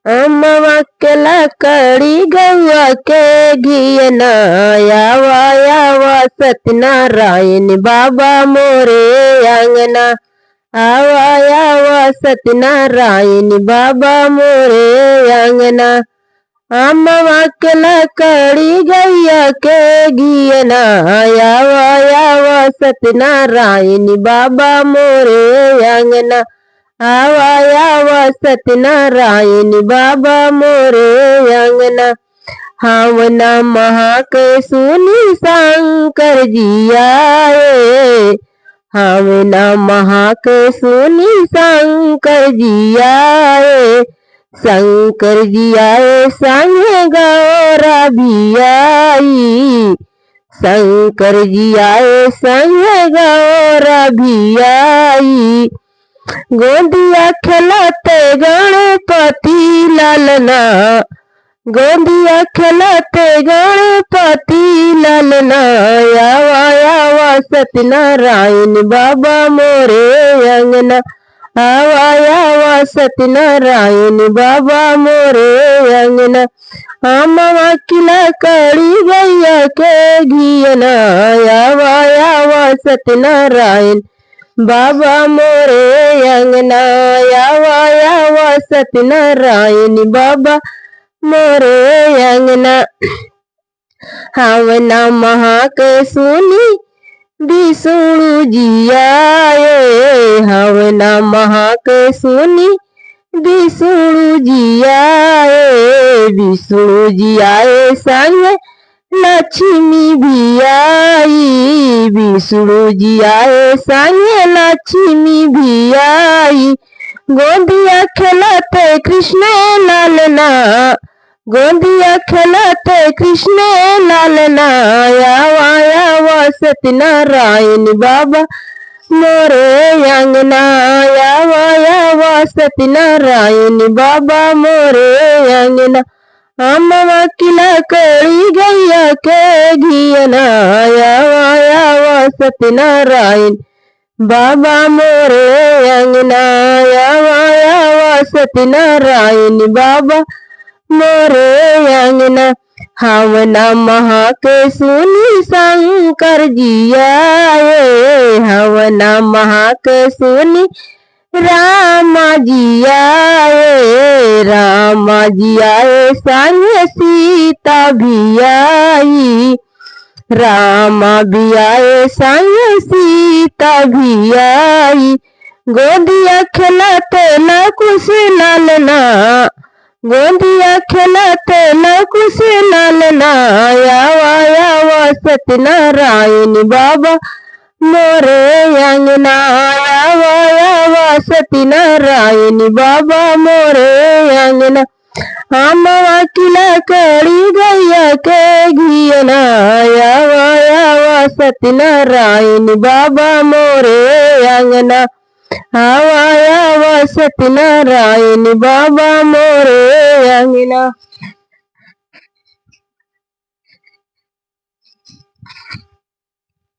अम्मवा के लकड़ी गौआ के घियना आवा आवा सत्यनारायण बाबा मोरे अंगना। आवा आवा सत्यनारायण बाबा मोरे अंगना। अम्मवा के लकड़ी गैया के घियना आवा आवा सत्यनारायण बाबा मोरे अंगना। आवा आवा सत्यनारायण बाबा मोरे अंगना। हावना महा के सुनी शंकर जी आए। हावना महा के सुनी शंकर जी आए। शंकर जी आए संगे गौरा भी आई। शंकर जी आए संगे गौरा भी आई। गोंदिया खेलते गणपति लालना। गोंदिया खेलते गणपति लालना। आवा आवा सत्यनारायण बाबा मोरे अंगना। आवा आवा सत्यनारायण बाबा मोरे अंगना। अम्मवा की लकड़ी गैया के घियना आवा आवा सत्यनारायण बाबा मोरे अंगना। आवा आवा सत्यनारायण बाबा मोरे अंगना। हावना महा के सुनी विष्णु जी आए। हावना महा के सुनी विष्णु जी आए। विष्णु जी आए संग लक्ष्मी भी आई। विष्णु जी आए संग लक्ष्मी भी आई। गोंदिया खेलते कृष्ण लालना। गोंदिया खेलते कृष्ण लालना। आवा आवा सत्यनारायण बाबा मोरे अंगना। आवा आवा सत्यनारायण बाबा मोरे अंगना। अम्मवा की लकड़ी गैया के घियना आवा आवा सत्यनारायण बाबा मोरे अंगना। आवा आवा सत्यनारायण बाबा मोरे अंगना। हावना महा के सुनी शंकर जी आए। हावना महा के सुनी रामा जी आए। रामा जी आए संग सीता भी आई। रामा भी आए संग सीता भी आई। गोंदिया खेलते न कुछ लालना। गोंदिया खेलते न कुछ लालना। आवा आवा सत्यनारायण बाबा मोरे अंगना। आवा आवा सत्यनारायण बाबा मोरे अंगना। अम्मवा की लकड़ी गैया के घियना आवा आवा सत्यनारायण बाबा मोरे अंगना। आवा आवा सत्यनारायण बाबा मोरे अंगना।